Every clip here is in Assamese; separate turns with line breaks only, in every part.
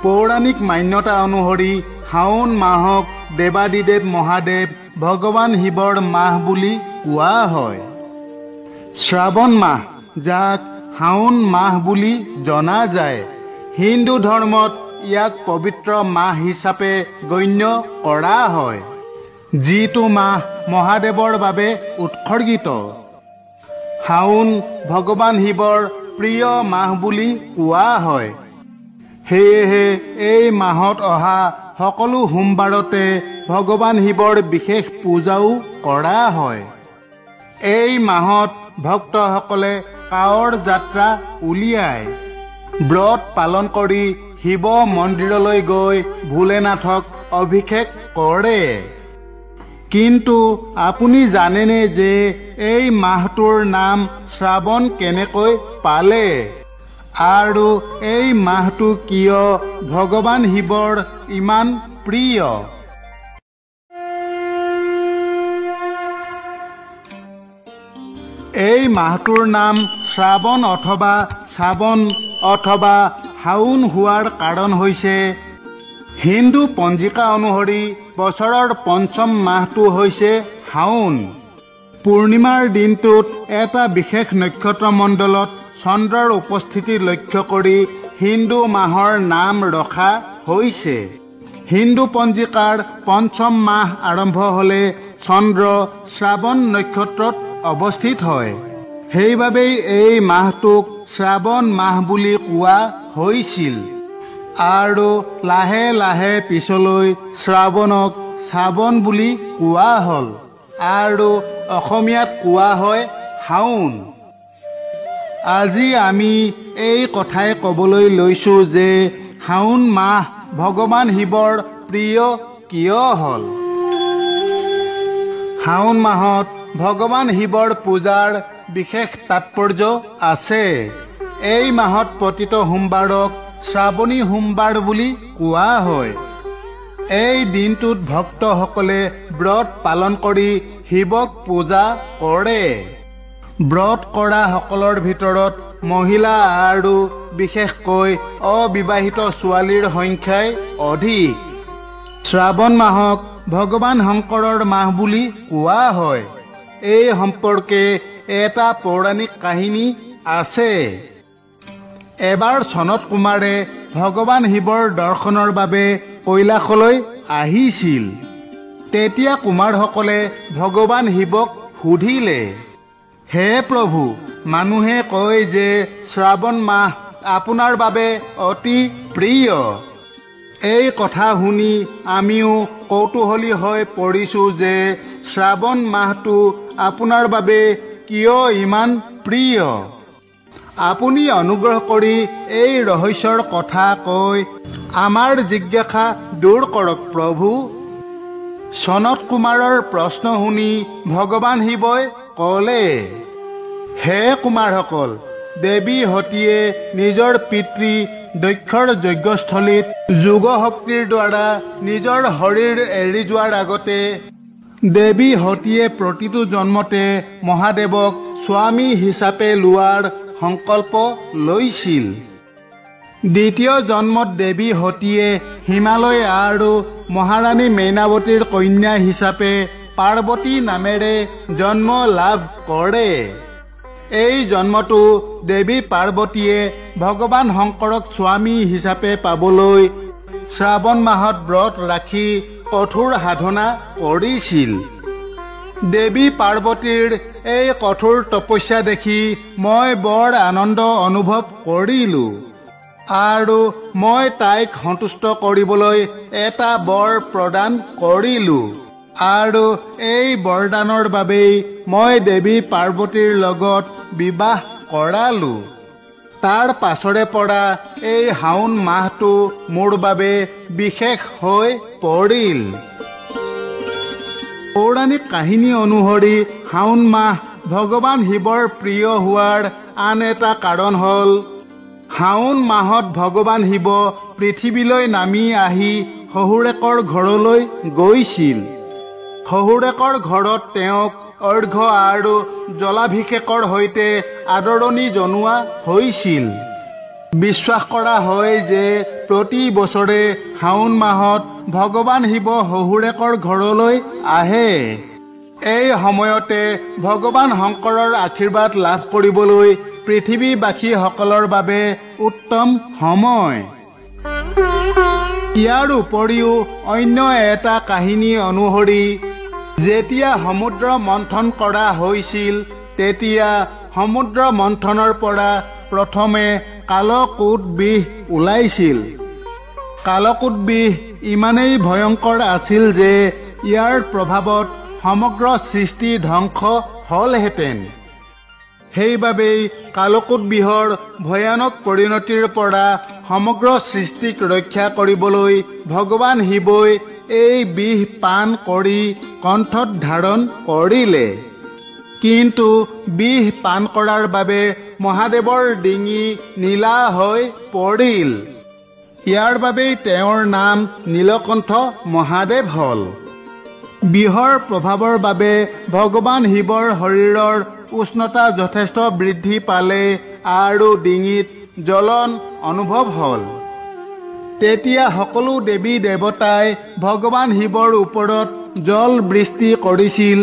পৌৰাণিক মান্যতা অনুসৰি শাওণ মাহক দেৱাদিদেৱ মহাদেৱ ভগৱান শিৱৰ মাহ বুলি কোৱা হয়। শ্ৰাৱণ মাহ, যাক শাওণ মাহ বুলি জনা যায়, হিন্দু ধৰ্মত ইয়াক পবিত্ৰ মাহ হিচাপে গণ্য কৰা হয়, যিটো মাহ মহাদেৱৰ বাবে উৎসৰ্গিত। শাওণ ভগৱান শিৱৰ প্ৰিয় মাহ বুলি কোৱা হয়। সেয়েহে এই মাহত অহা সকলো সোমবাৰতে ভগৱান শিৱৰ বিশেষ পূজাও কৰা হয়। এই মাহত ভক্তসকলে কাৱড় যাত্ৰা উলিয়ায়, ব্ৰত পালন কৰি শিৱ মন্দিৰলৈ গৈ ভোলেনাথক অভিষেক কৰে। কিন্তু আপুনি জানেনে যে এই মাহটোৰ নাম শ্ৰাৱণ কেনেকৈ পালে আৰু এই মাহটো কিয় ভগৱান শিৱৰ ইমান প্ৰিয়? এই মাহটোৰ নাম শ্ৰাৱণ অথবা শ্ৰাৱণ অথবা শাওণ হোৱাৰ কাৰণ হৈছে, হিন্দু পঞ্জিকা অনুসৰি বছৰৰ পঞ্চম মাহটো হৈছে শাওণ। পূৰ্ণিমাৰ দিনটোত এটা বিশেষ নক্ষত্ৰ মণ্ডলত চন্দ্ৰৰ উপস্থিতি লক্ষ্য কৰি হিন্দু মাহৰ নাম ৰখা হৈছে। হিন্দু পঞ্জিকাৰ পঞ্চম মাহ আৰম্ভ হ'লে চন্দ্ৰ শ্ৰাৱণ নক্ষত্ৰত অৱস্থিত হয়। সেইবাবেই এই মাহটোক শ্ৰাৱণ মাহ বুলি কোৱা হৈছিল আৰু লাহে লাহে পিছলৈ শ্ৰাৱণক শ্ৰাৱণ বুলি কোৱা হ'ল আৰু অসমীয়াত কোৱা হয় শাওণ। আজি আমি এই কথাই ক'বলৈ লৈছোঁ যে শাওণ মাহ ভগৱান শিৱৰ প্ৰিয় কিয় হ'ল। শাওণ মাহত ভগৱান শিৱৰ পূজাৰ বিশেষ তাৎপৰ্য আছে। এই মাহত প্ৰতিটো সোমবাৰক শ্ৰাৱণী সোমবাৰ বুলি কোৱা হয়। এই দিনটোত ভক্তসকলে ব্ৰত পালন কৰি শিৱক পূজা কৰে। ব্ৰত কৰা সকলৰ ভিতৰত মহিলা আৰু বিশেষকৈ অবিবাহিত ছোৱালীৰ সংখ্যাই অধিক। শ্ৰাৱণ মাহক ভগৱান শংকৰৰ মাহ বুলি কোৱা হয়। এই সম্পৰ্কে এটা পৌৰাণিক কাহিনী আছে। এবাৰ সনত কুমাৰে ভগৱান শিৱৰ দৰ্শনৰ বাবে কৈলাশলৈ আহিছিল। তেতিয়া কুমাৰসকলে ভগৱান শিৱক সুধিলে, হে প্ৰভু, মানুহে কয় যে শ্ৰাৱণ মাহ আপোনাৰ বাবে অতি প্ৰিয়। এই কথা শুনি আমিও কৌতূহলী হৈ পৰিছোঁ যে শ্ৰাৱণ মাহটো আপোনাৰ বাবে কিয় ইমান প্ৰিয়। আপুনি অনুগ্ৰহ কৰি এই ৰহস্যৰ কথা কৈ আমাৰ জিজ্ঞাসা দূৰ কৰক প্ৰভু। সনত কুমাৰৰ প্ৰশ্ন শুনি ভগৱান শিৱই ক'লে, হে কুমাৰসকল, দেৱী সতীয়ে নিজৰ পিতৃ দক্ষৰ যজ্ঞস্থলীত যোগ শক্তিৰ দ্বাৰা নিজৰ শৰীৰ এৰি যোৱাৰ আগতে দেৱী সতীয়ে প্ৰতিটো জন্মতে মহাদেৱক স্বামী হিচাপে লোৱাৰ সংকল্প লৈছিল। দ্বিতীয় জন্মত দেৱী সতীয়ে হিমালয় আৰু মহাৰাণী মেনাৱতীৰ কন্যা হিচাপে পাৰ্বতী নামেৰে জন্ম লাভ কৰে। এই জন্মটো দেৱী পাৰ্বতীয়ে ভগৱান শংকৰক স্বামী হিচাপে পাবলৈ শ্ৰাৱণ মাহত ব্ৰত ৰাখি কঠোৰ সাধনা কৰিছিল। দেৱী পাৰ্বতীৰ এই কঠোৰ তপস্যা দেখি মই বৰ আনন্দ অনুভৱ কৰিলোঁ আৰু মই তাইক সন্তুষ্ট কৰিবলৈ এটা বৰ প্ৰদান কৰিলোঁ আৰু এই বৰদানৰ বাবেই মই দেৱী পাৰ্বতীৰ লগত বিবাহ কৰালোঁ। তাৰ পাছৰে পৰা এই শাওণ মাহটো মোৰ বাবে বিশেষ হৈ পৰিল। পৌৰাণিক কাহিনী অনুসৰি শাওণ মাহ ভগৱান শিৱৰ প্ৰিয় হোৱাৰ আন এটা কাৰণ হ'ল, শাওণ মাহত ভগৱান শিৱ পৃথিৱীলৈ নামি আহি শহুৰেকৰ ঘৰলৈ গৈছিল। শহুৰেকৰ ঘৰত তেওঁক অৰ্ঘ্য আৰু জলাভিষেকৰ সৈতে আদৰণি জনোৱা হৈছিল। বিশ্বাস কৰা হয় যে প্ৰতি বছৰে শাওণ মাহত ভগৱান শিৱ শহুৰেকৰ ঘৰলৈ আহে। এই সময়তে ভগৱান শংকৰৰ আশীৰ্বাদ লাভ কৰিবলৈ পৃথিৱীবাসীসকলৰ বাবে উত্তম সময়। ইয়াৰ উপৰিও অন্য এটা কাহিনী অনুসৰি যেতিয়া সমুদ্ৰ মন্থন কৰা হৈছিল তেতিয়া সমুদ্ৰ মন্থনৰ পৰা প্ৰথমে কালকূট বিষ ওলাইছিল। কালকূট বিষ ইমানেই ভয়ংকৰ আছিল যে ইয়াৰ প্ৰভাৱত সমগ্ৰ সৃষ্টি ধ্বংস হ'লহেঁতেন। সেইবাবেই কালকূট বিষৰ ভয়ানক পৰিণতিৰ পৰা সমগ্ৰ সৃষ্টিক ৰক্ষা কৰিবলৈ ভগৱান শিৱই এই বিষ পান কৰি কণ্ঠত ধাৰণ কৰিলে। কিন্তু বিষ পান কৰাৰ বাবে মহাদেৱৰ ডিঙি নীলা হৈ পৰিল। ইয়াৰ বাবেই তেওঁৰ নাম নীলকণ্ঠ মহাদেৱ হ'ল। বিষৰ প্ৰভাৱৰ বাবে ভগৱান শিৱৰ শৰীৰৰ উষ্ণতা যথেষ্ট বৃদ্ধি পালে আৰু ডিঙিত জ্বলন অনুভৱ হ'ল। তেতিয়া সকলো দেৱী দেৱতাই ভগৱান শিৱৰ ওপৰত জল বৃষ্টি কৰিছিল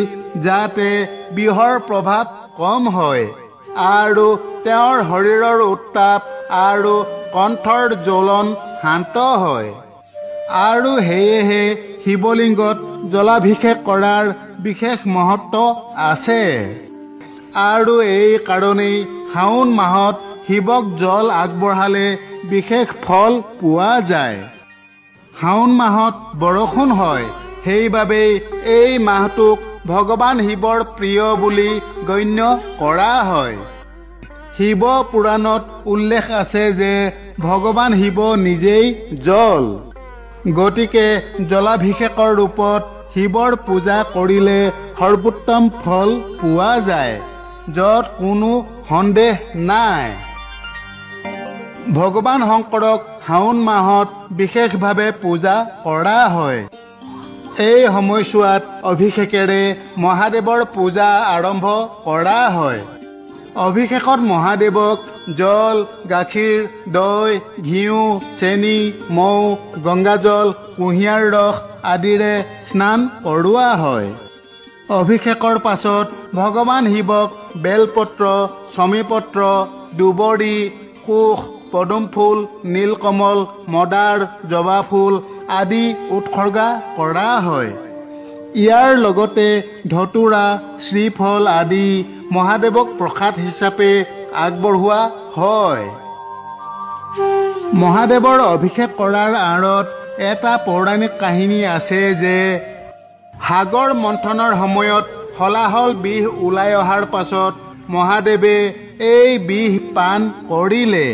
যাতে বিষৰ প্ৰভাৱ কম হয় আৰু তেওঁৰ শৰীৰৰ উত্তাপ আৰু কণ্ঠৰ জ্বলন শান্ত হয়। আৰু সেয়েহে শিৱলিংগত জলাভিষেক কৰাৰ বিশেষ মহত্ব আছে। আৰু এই কাৰণেই শাওণ মাহত শিৱক জল আগবঢ়ালে বিশেষ ফল পোৱা যায়। শাওণ মাহত বৰষুণ হয়, সেইবাবেই এই মাহটোক ভগৱান শিৱৰ প্ৰিয় বুলি গণ্য কৰা হয়। শিৱ পুৰাণত উল্লেখ আছে যে ভগৱান শিৱ নিজেই জল। গতিকে জলাভিষেকৰ ৰূপত শিৱৰ পূজা কৰিলে সৰ্বোত্তম ফল পোৱা যায়, য'ত কোনো সন্দেহ নাই। ভগৱান শংকৰক শাওণ মাহত বিশেষভাৱে পূজা কৰা হয়। এই সময়ছোৱাত অভিষেকেৰে মহাদেৱৰ পূজা আৰম্ভ কৰা হয়। অভিষেকত মহাদেৱক জল, গাখীৰ, দৈ, ঘিউ, চেনি, মৌ, গংগাজল, কুঁহিয়াৰ ৰস আদিৰে স্নান কৰোৱা হয়। অভিষেকৰ পাছত ভগৱান শিৱক বেলপত্ৰ, চমীপত্ৰ, দুবৰি, কুশ, পদুম ফুল, নীলকমল, মদাৰ, জবা ফুল আদি উৎসৰ্গা কৰা হয়। ইয়াৰ লগতে ধতুৰা, শ্ৰীফল আদি মহাদেৱক প্ৰসাদ হিচাপে আগবঢ়োৱা হয়। মহাদেৱৰ অভিষেক কৰাৰ আঁৰত এটা পৌৰাণিক কাহিনী আছে যে সাগৰ মন্থনৰ সময়ত হলাহল বিষ ওলাই অহাৰ পাছত মহাদেৱে এই বিষ পান কৰিলে,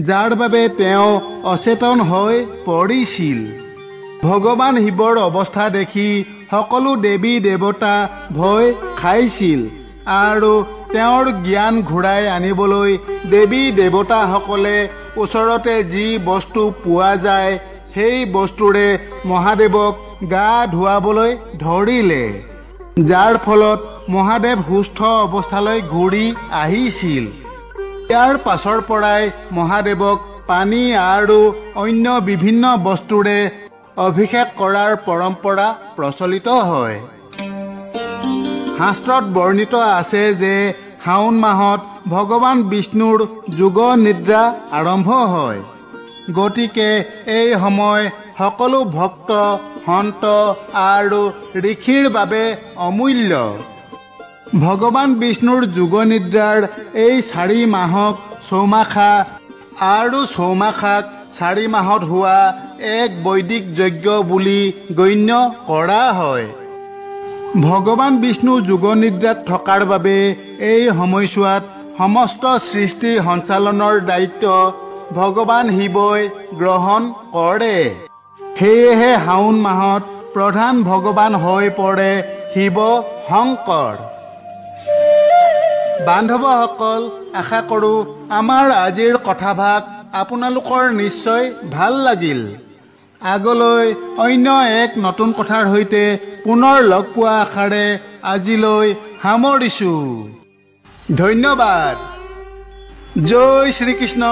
যাৰ বাবে তেওঁ অচেতন হৈ পৰিছিল। ভগৱান শিৱৰ অৱস্থা দেখি সকলো দেৱী দেৱতা ভয় খাইছিল আৰু তেওঁৰ জ্ঞান ঘূৰাই আনিবলৈ দেৱী দেৱতাসকলে ওচৰতে যি বস্তু পোৱা যায় সেই বস্তুৰে মহাদেৱক গা ধুৱাবলৈ ধৰিলে, যাৰ ফলত মহাদেৱ সুস্থ অৱস্থালৈ ঘূৰি আহিছিল। ইয়াৰ পাছৰ পৰাই মহাদেৱক পানী আৰু অন্য বিভিন্ন বস্তুৰে অভিষেক কৰাৰ পৰম্পৰা প্ৰচলিত হয়। শাস্ত্ৰত বৰ্ণিত আছে যে শাওণ মাহত ভগৱান বিষ্ণুৰ যোগ নিদ্ৰা আৰম্ভ হয়। গতিকে এই সময় সকলো ভক্ত, সন্ত আৰু ঋষিৰ বাবে অমূল্য। ভগৱান বিষ্ণুৰ যোগ নিদ্ৰাৰ এই 4 মাহক চৌমাখা আৰু চৌমাখাক 4 মাহত হোৱা এক বৈদিক যজ্ঞ বুলি গণ্য কৰা হয়। ভগৱান বিষ্ণু যোগ নিদ্ৰাত থকাৰ বাবে এই সময়ছোৱাত সমস্ত সৃষ্টি সঞ্চালনৰ দায়িত্ব ভগৱান শিৱই গ্ৰহণ কৰে। সেয়েহে শাওণ মাহত প্ৰধান ভগৱান হৈ পৰে শিৱ শংকৰ। বান্ধৱসকল, আশা কৰোঁ আমাৰ আজিৰ কথাভাগ আপোনালোকৰ নিশ্চয় ভাল লাগিল। আগলৈ অন্য এক নতুন কথাৰ সৈতে পুনৰ লগ পোৱা আশাৰে আজিলৈ সামৰিছোঁ। ধন্যবাদ। জয় শ্ৰীকৃষ্ণ।